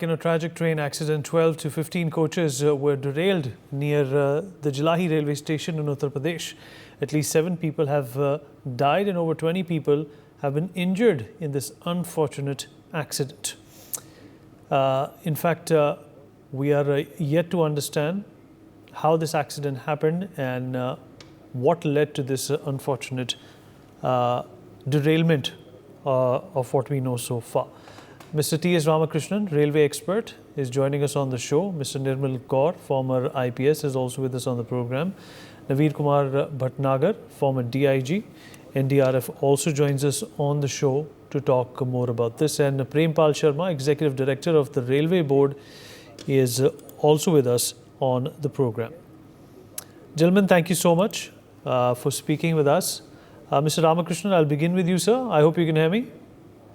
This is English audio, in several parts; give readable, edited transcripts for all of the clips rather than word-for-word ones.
In a tragic train accident, 12 to 15 coaches were derailed near the Jilahi railway station in Uttar Pradesh. At least 7 people have died and over 20 people have been injured in this unfortunate accident. In fact, we are yet to understand how this accident happened and what led to this unfortunate derailment of what we know so far. Mr. T.S. Ramakrishnan, railway expert, is joining us on the show. Mr. Nirmal Kaur, former IPS, is also with us on the program. Naveer Kumar Bhatnagar, former DIG, NDRF, also joins us on the show to talk more about this. And Prempal Sharma, Executive Director of the Railway Board, is also with us on the program. Gentlemen, thank you so much for speaking with us. Mr. Ramakrishnan, I'll begin with you, sir. I hope you can hear me.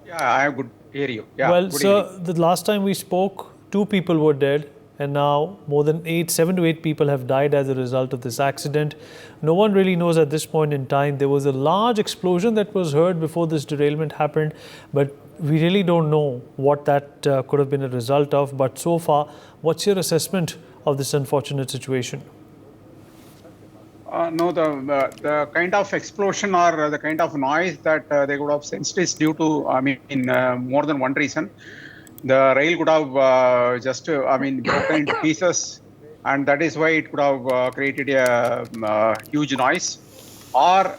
Yeah, I could hear you. Yeah, well, sir, the last time we spoke, 2 people were dead, and now more than 7 to 8 people have died as a result of this accident. No one really knows at this point in time. There was a large explosion that was heard before this derailment happened, but we really don't know what that could have been a result of. But so far, what's your assessment of this unfortunate situation? No, the kind of explosion or the kind of noise that they could have sensed is due to, more than one reason. The rail could have broken into pieces, and that is why it could have created a huge noise. Or,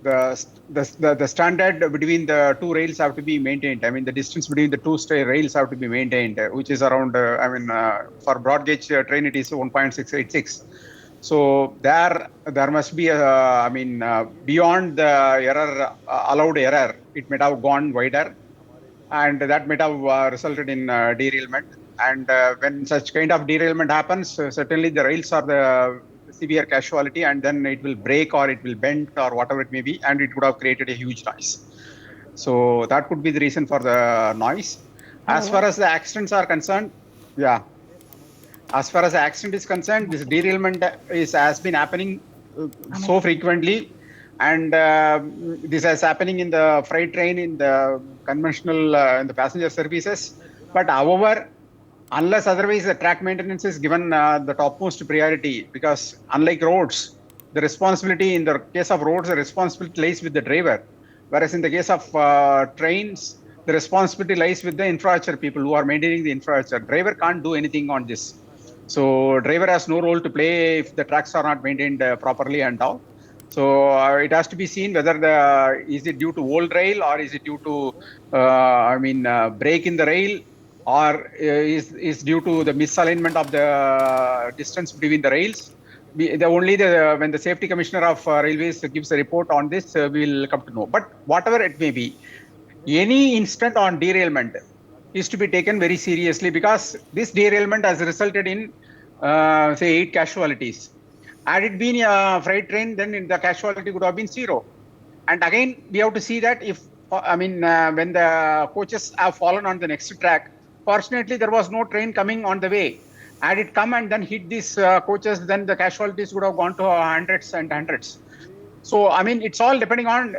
the standard between the 2 rails have to be maintained. I mean, the distance between the 2 rails have to be maintained, which is around, for broad gauge train, it is 1.686. So there must be beyond the error, allowed error, it might have gone wider, and that might have resulted in derailment. And when such kind of derailment happens, certainly the rails are the severe casualty, and then it will break or it will bend or whatever it may be, and it would have created a huge noise. So that could be the reason for the noise. As far as the accidents are concerned, as far as the accident is concerned, this derailment has been happening so frequently, and this is happening in the freight train, in the conventional, in the passenger services. But however, unless otherwise, the track maintenance is given the topmost priority, because unlike roads, the responsibility in the case of roads, the responsibility lies with the driver. Whereas in the case of trains, the responsibility lies with the infrastructure people who are maintaining the infrastructure. Driver can't do anything on this. So driver has no role to play if the tracks are not maintained properly and all. So it has to be seen whether is it due to old rail, or is it due to break in the rail, or is due to the misalignment of the distance between the rails. When the Safety Commissioner of Railways gives a report on this, we will come to know. But whatever it may be, any incident on derailment is to be taken very seriously, because this derailment has resulted in, say, 8 casualties. Had it been a freight train, then the casualty would have been 0. And again, we have to see that when the coaches have fallen on the next track, fortunately, there was no train coming on the way. Had it come and then hit these coaches, then the casualties would have gone to hundreds and hundreds. So, it's all depending on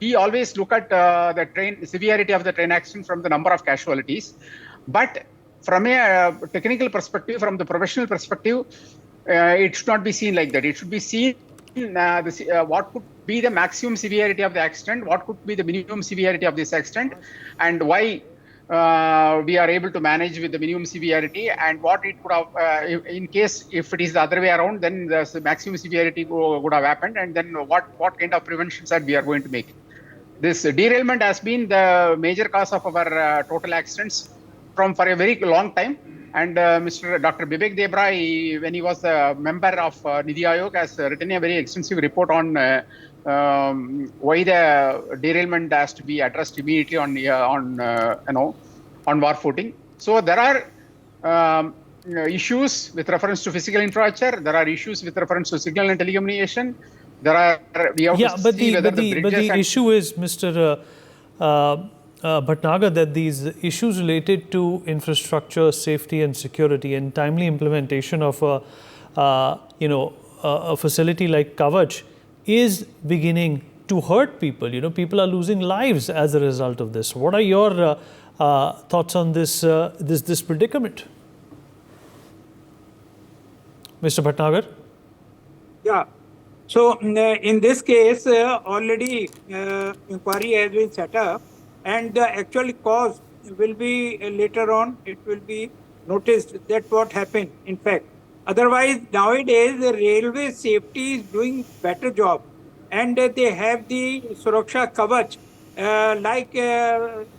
we always look at the train severity of the train accident from the number of casualties. But from a technical perspective, from the professional perspective, it should not be seen like that. It should be seen what could be the maximum severity of the accident, what could be the minimum severity of this accident, and why we are able to manage with the minimum severity, and what it could have, in case if it is the other way around, then the maximum severity would have happened, and then what kind of preventions that we are going to make. This derailment has been the major cause of our total accidents for a very long time. And Dr. Bibek Debra, when he was a member of Nidhi Aayog, has written a very extensive report on why the derailment has to be addressed immediately on war footing. So there are issues with reference to physical infrastructure. There are issues with reference to signal and telecommunication. But the issue is, Mr. Bhatnagar, that these issues related to infrastructure, safety and security and timely implementation of a facility like Kavach is beginning to hurt people. You know, people are losing lives as a result of this. What are your thoughts on this predicament, Mr. Bhatnagar? Yeah. So in this case, already inquiry has been set up, and the actual cause will be later on. It will be noticed that what happened. In fact, otherwise nowadays the railway safety is doing better job, and they have the Suraksha Kavach like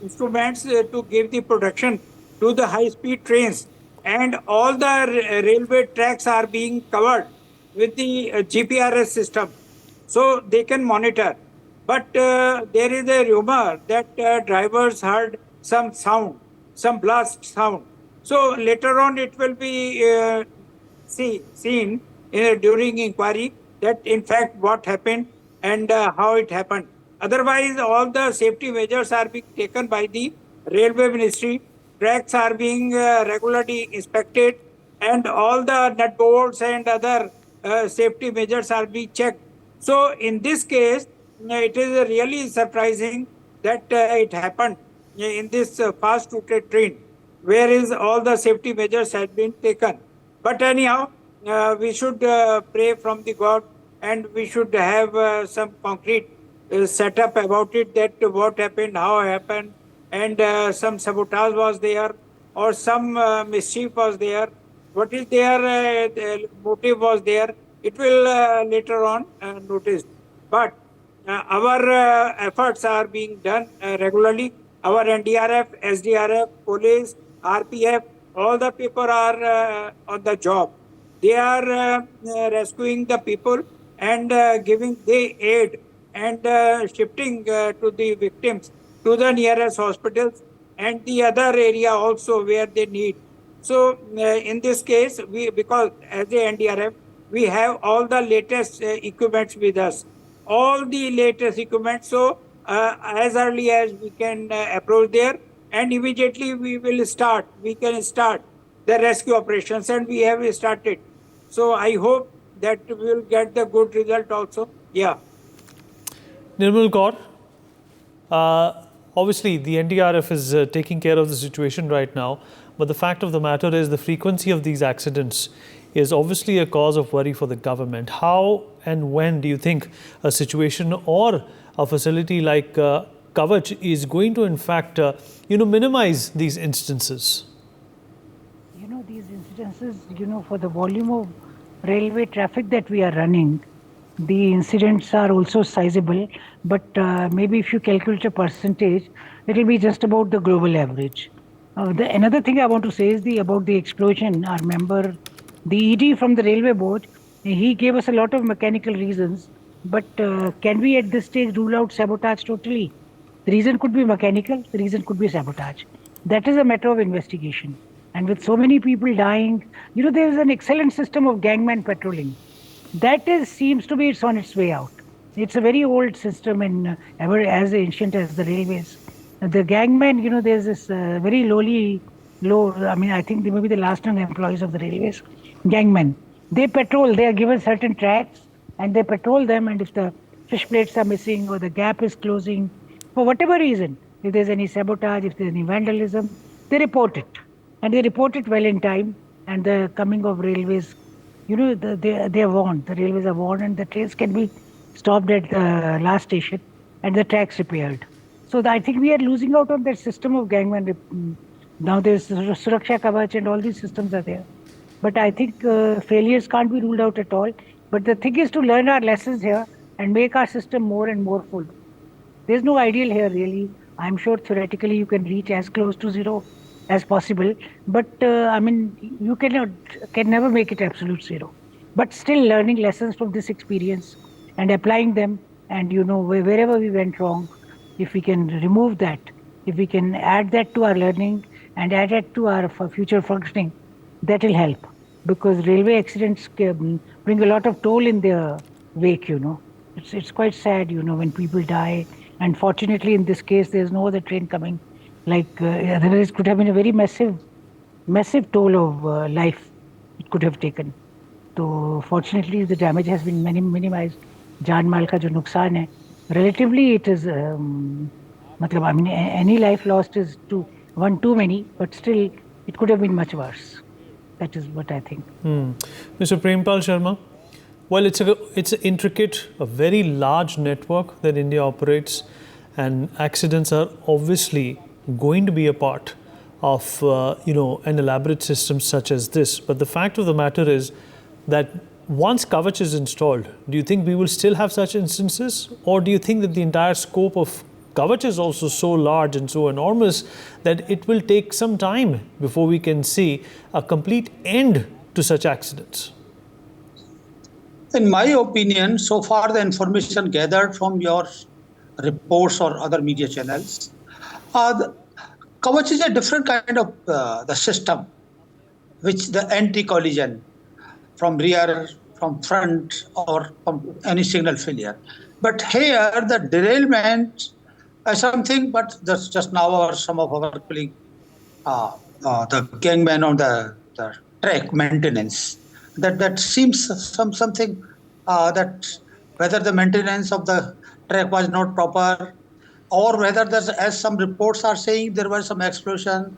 instruments to give the protection to the high speed trains, and all the railway tracks are being covered with the GPRS system, so they can monitor. But there is a rumor that drivers heard some sound, some blast sound. So later on, it will be seen during inquiry that in fact what happened and how it happened. Otherwise, all the safety measures are being taken by the railway ministry. Tracks are being regularly inspected, and all the nut bolts and other safety measures are being checked. So in this case, it is really surprising that it happened in this fast routed train, where is all the safety measures had been taken. But anyhow, we should pray from the God, and we should have some concrete setup about it, that what happened, how happened, and some sabotage was there, or some mischief was there. What is their motive was there? It will later on noticed. But our efforts are being done regularly. Our NDRF, SDRF, police, RPF, all the people are on the job. They are rescuing the people and giving the aid and shifting to the victims to the nearest hospitals and the other area also where they need. So in this case, because as a NDRF, we have all the latest equipments with us, all the latest equipment. So as early as we can approach there, and immediately we can start the rescue operations, and we have started. So I hope that we will get the good result also. Yeah. Nirmal Kaur, obviously the NDRF is taking care of the situation right now, but the fact of the matter is the frequency of these accidents is obviously a cause of worry for the government. How and when do you think a situation or a facility like Kavach is going to in fact minimize these instances? These incidences, for the volume of railway traffic that we are running, the incidents are also sizable, but maybe if you calculate a percentage, it will be just about the global average. Another thing I want to say is about the explosion. Our member, the ED from the railway board, he gave us a lot of mechanical reasons, but can we at this stage rule out sabotage totally? The reason could be mechanical, the reason could be sabotage. That is a matter of investigation. And with so many people dying, there is an excellent system of gangman patrolling. That seems to be on its way out. It's a very old system and ever as ancient as the railways. The gangman, there's this very I think they may be the last known employees of the railways, gangmen. They patrol, they are given certain tracks and they patrol them, and if the fish plates are missing or the gap is closing, for whatever reason, if there's any sabotage, if there's any vandalism, they report it. And they report it well in time, and the coming of railways, they are warned, the railways are warned, and the trains can be stopped at the last station and the tracks repaired. So I think we are losing out on that system of gangman. Now there's Suraksha Kavach and all these systems are there. But I think failures can't be ruled out at all. But the thing is to learn our lessons here and make our system more and more full. There's no ideal here really. I'm sure theoretically you can reach as close to zero as possible, but you can never make it absolute zero. But still learning lessons from this experience and applying them, and wherever we went wrong, if we can remove that, if we can add that to our learning and add it to our future functioning, that will help, because railway accidents bring a lot of toll in their wake. It's quite sad, when people die, and fortunately in this case there's no other train coming. Otherwise it could have been a very massive toll of life it could have taken. So fortunately the damage has been minimized. Jaan mal ka jo nuksan hai, relatively it is, I mean, any life lost is one too many, but still it could have been much worse. That is what I think. Mr. Prempal Sharma, well, it's an intricate, a very large network that India operates, and accidents are obviously going to be a part of an elaborate system such as this. But the fact of the matter is that once Kavach is installed, do you think we will still have such instances, or do you think that the entire scope of Kavach is also so large and so enormous that it will take some time before we can see a complete end to such accidents? In my opinion, so far the information gathered from your reports or other media channels, Kavach is a different kind of the system, which the anti-collision from rear, from front, or from any signal failure. But here the derailment is something. But that's just now some of our colleagues, the gangman on the track maintenance. That seems something that whether the maintenance of the track was not proper, or whether there's, as some reports are saying, there was some explosion.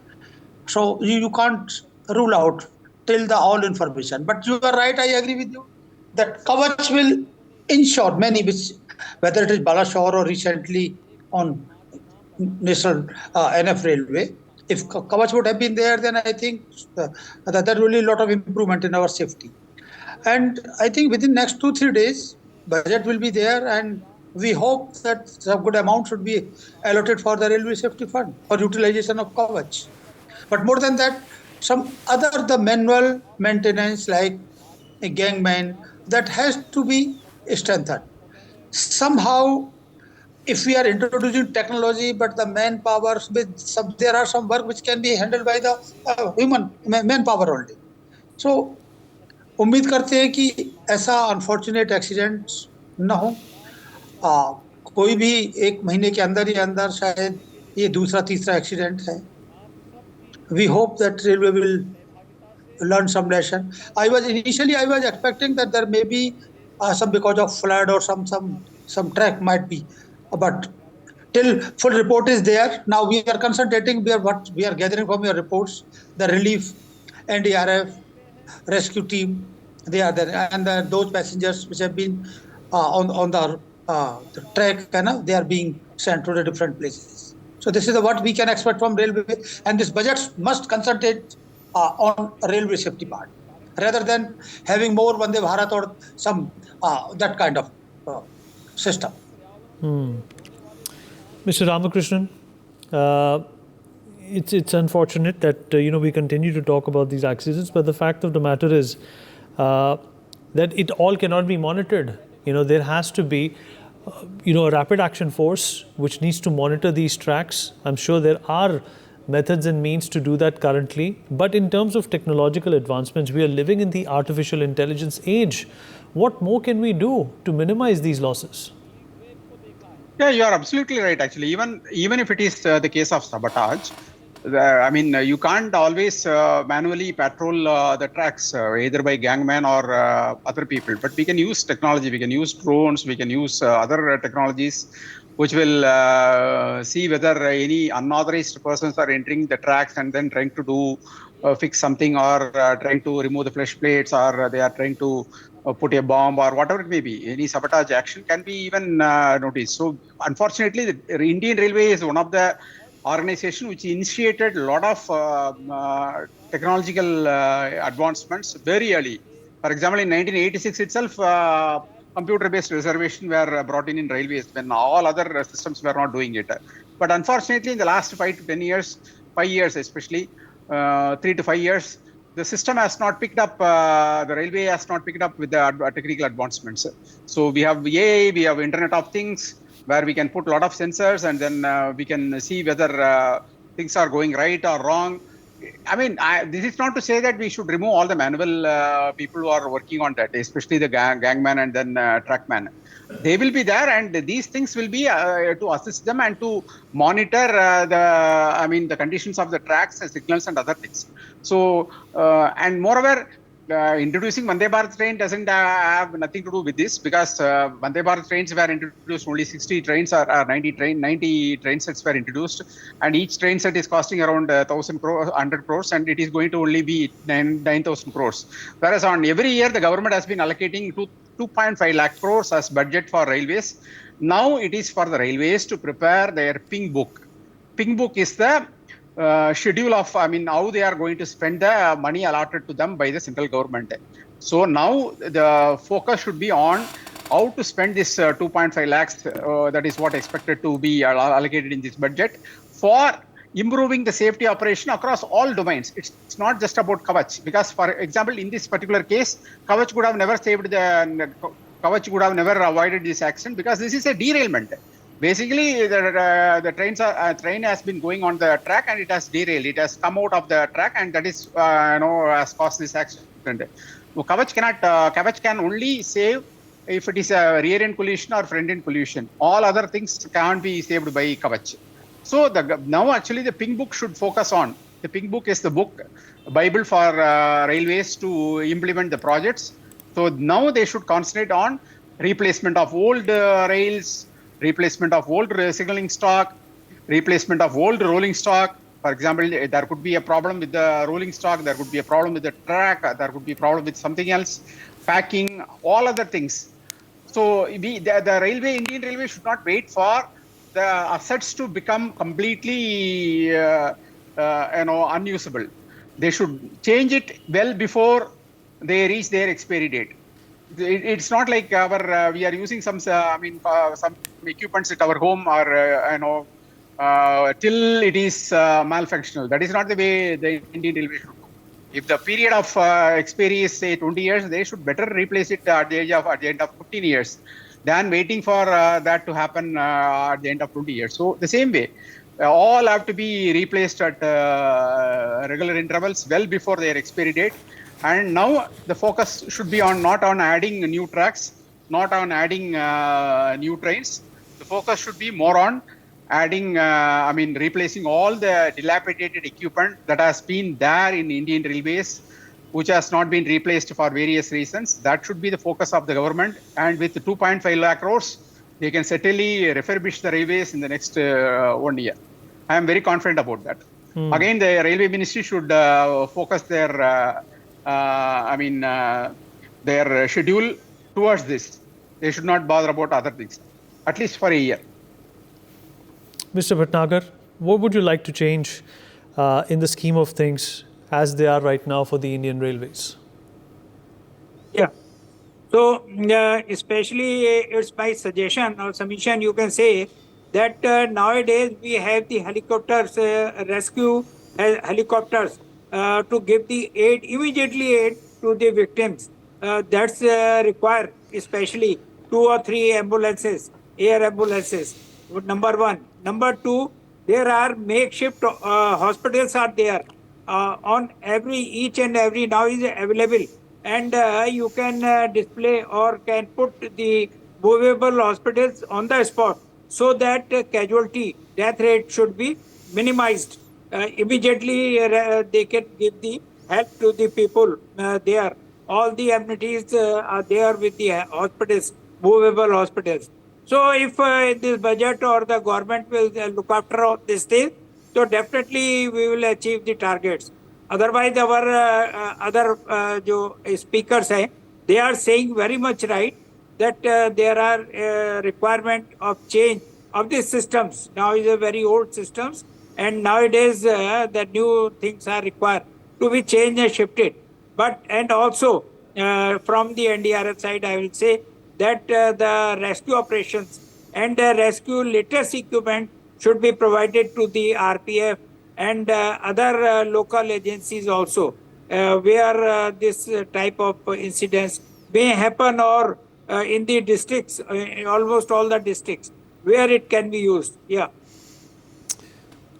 So you can't rule out till the all information. But you are right, I agree with you that Kavach will ensure many, which whether it is Balashore or recently on National NF Railway. If Kavach would have been there, then I think that there will be a lot of improvement in our safety. And I think within next 2-3 days, budget will be there, and we hope that some good amount should be allotted for the Railway Safety Fund for utilization of Kavach. But more than that, some other the manual maintenance like a gangman that has to be strengthened. Somehow, if we are introducing technology, but the manpower, there are some work which can be handled by the human manpower only. So, उम्मीद करते हैं कि ऐसा unfortunate accident न हो. कोई भी 1 महीने के अंदर ही अंदर शायद ये दूसरा तीसरा एक्सीडेंट है. We hope that railway will learn some lesson. I was expecting that there may be some because of flood or some track might be, but till full report is there. Now we are concentrating. What we are gathering from your reports, the relief, NDRF, rescue team, they are there, and those passengers which have been on the track, they are being sent to the different places. So this is what we can expect from railway, and this budget must concentrate on railway safety part, rather than having more Vande Bharat or some that kind of system. Mr. Ramakrishnan, it's unfortunate that we continue to talk about these accidents, but the fact of the matter is that it all cannot be monitored. There has to be a rapid action force which needs to monitor these tracks. I'm sure there are methods and means to do that currently, but in terms of technological advancements, we are living in the artificial intelligence age. What more can we do to minimize these losses? Yeah, you are absolutely right. Actually, even if it is the case of sabotage, you can't always manually patrol the tracks either by gangmen or other people. But we can use technology. We can use drones. We can use other technologies which will see whether any unauthorized persons are entering the tracks and then trying to do fix something, or trying to remove the flesh plates, or they are trying to put a bomb, or whatever it may be. Any sabotage action can be even noticed. So unfortunately, the Indian Railway is one of the organization which initiated a lot of technological advancements very early. For example, in 1986 itself, computer-based reservation were brought in railways when all other systems were not doing it. But unfortunately, in the last 5 to 10 years, 5 years especially, 3 to 5 years, the system has not picked up, the railway has not picked up with the technical advancements. So we have AI, we have Internet of Things, where we can put a lot of sensors, and then we can see whether things are going right or wrong. This is not to say that we should remove all the manual people who are working on that, especially the gangman and then trackman. They will be there, and these things will be to assist them and to monitor the conditions of the tracks, the signals, and other things. So, and moreover, introducing Vande Bharat train doesn't have nothing to do with this, because Vande Bharat trains were introduced, only 60 trains or 90 train sets were introduced, and each train set is costing around 100 crores, and it is going to only be 9,000 crores. Whereas on every year the government has been allocating 2.5 lakh crores as budget for railways. Now it is for the railways to prepare their pink book. Pink book is the schedule of, how they are going to spend the money allotted to them by the central government. So now the focus should be on how to spend this 2.5 lakhs, that is what expected to be allocated in this budget, for improving the safety operation across all domains. It's not just about Kavach, because for example, in this particular case, Kavach would have never Kavach would have never avoided this accident, because this is a derailment. Basically, the train has been going on the track and it has derailed. It has come out of the track, and that is has caused this accident. So Kavach can only save if it is a rear end collision or front end collision. All other things can't be saved by Kavach. So now actually the pink book should focus on. The pink book is the book, Bible for railways to implement the projects. So now they should concentrate on replacement of old rails, replacement of old signaling stock, replacement of old rolling stock. For example, there could be a problem with the rolling stock, there could be a problem with the track, there could be a problem with something else, packing, all other things. So the Indian Railway should not wait for the assets to become completely unusable. They should change it well before they reach their expiry date. It's not like we are using some equipments at our home, or till it is malfunctional. That is not the way the Indian Railway should go. If the period of expiry is say 20 years, they should better replace it at the end of 15 years than waiting for that to happen at the end of 20 years. So the same way, all have to be replaced at regular intervals well before their expiry date. And now the focus should be on not on adding new tracks, not on adding new trains. The focus should be more on adding, replacing all the dilapidated equipment that has been there in Indian Railways, which has not been replaced for various reasons. That should be the focus of the government. And with 2.5 lakh crores, they can certainly refurbish the railways in the next 1 year. I am very confident about that. Again, the Railway Ministry should focus their their schedule towards this. They should not bother about other things, at least for a year. Mr. Bhatnagar, what would you like to change in the scheme of things as they are right now for the Indian Railways? Yeah. So, especially it's my suggestion or submission, you can say that nowadays we have the helicopters, rescue helicopters, to give the immediately aid to the victims. That's required, especially 2 or 3 ambulances, air ambulances. Number one. Number two, there are makeshift hospitals are there on each and every now is available, and you can display or can put the movable hospitals on the spot, so that death rate should be minimized. Immediately they can give the help to the people there. All the amenities are there with the hospitals, movable hospitals. So if this budget or the government will look after all these things, so definitely we will achieve the targets. Otherwise, our other speakers they are saying very much right that there are requirement of change of these systems. Now is a very old systems, and nowadays the new things are required to be changed and shifted. But and also from the NDRF side, I will say that the rescue operations and the rescue latest equipment should be provided to the RPF and other local agencies also, where this type of incidents may happen, or in the districts, almost all the districts, where it can be used. Yeah.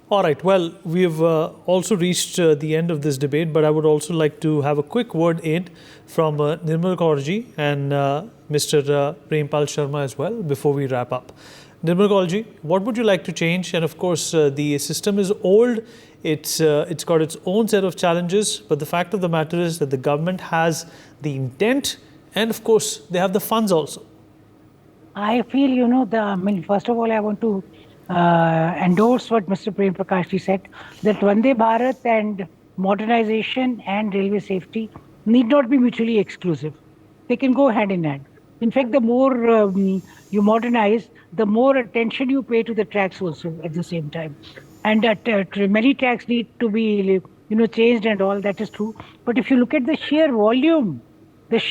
All right. Well, we've also reached the end of this debate, but I would also like to have a quick word in from Nirmal Kaurji and Mr. Prempal Sharma as well before we wrap up. Nirmal Kaulji, what would you like to change? And of course, the system is old. It's got its own set of challenges. But the fact of the matter is that the government has the intent, and of course, they have the funds also. I feel, first of all, I want to endorse what Mr. Prem Prakashji said, that Vande Bharat and modernization and railway safety need not be mutually exclusive. They can go hand in hand. In fact, the more you modernize, the more attention you pay to the tracks also at the same time. And many tracks need to be, changed and all, that is true. But if you look at the sheer volume of,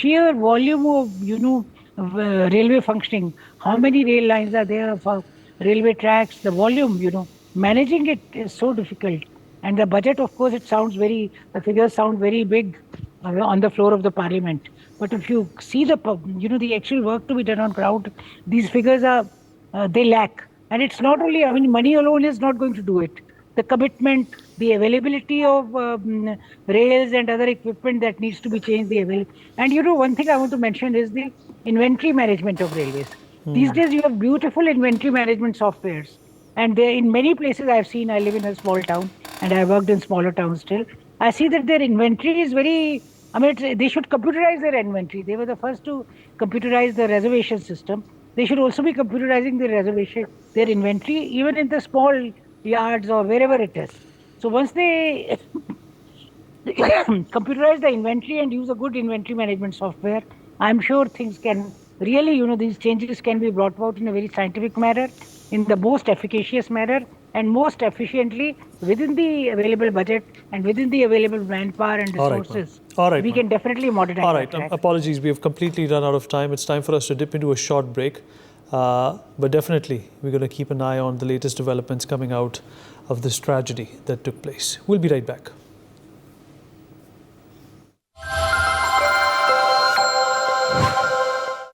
railway functioning, how many rail lines are there for railway tracks, the volume, managing it is so difficult. And the budget, of course, the figures sound very big on the floor of the parliament. But if you see the actual work to be done on ground, these figures they lack. And it's not only, money alone is not going to do it. The commitment, the availability of rails and other equipment that needs to be changed, and one thing I want to mention is the inventory management of railways. These days you have beautiful inventory management softwares. And in many places I've seen, I live in a small town and I worked in smaller towns still. I see that their inventory is they should computerize their inventory. They were the first to computerize the reservation system. They should also be computerizing their inventory, even in the small yards or wherever it is. So once they computerize the inventory and use a good inventory management software, I'm sure things can really, these changes can be brought about in a very scientific manner, in the most efficacious manner, and most efficiently within the available budget and within the available manpower and resources. All right, we can definitely modernize. All right, apologies, we have completely run out of time. It's time for us to dip into a short break. But definitely, we're going to keep an eye on the latest developments coming out of this tragedy that took place. We'll be right back.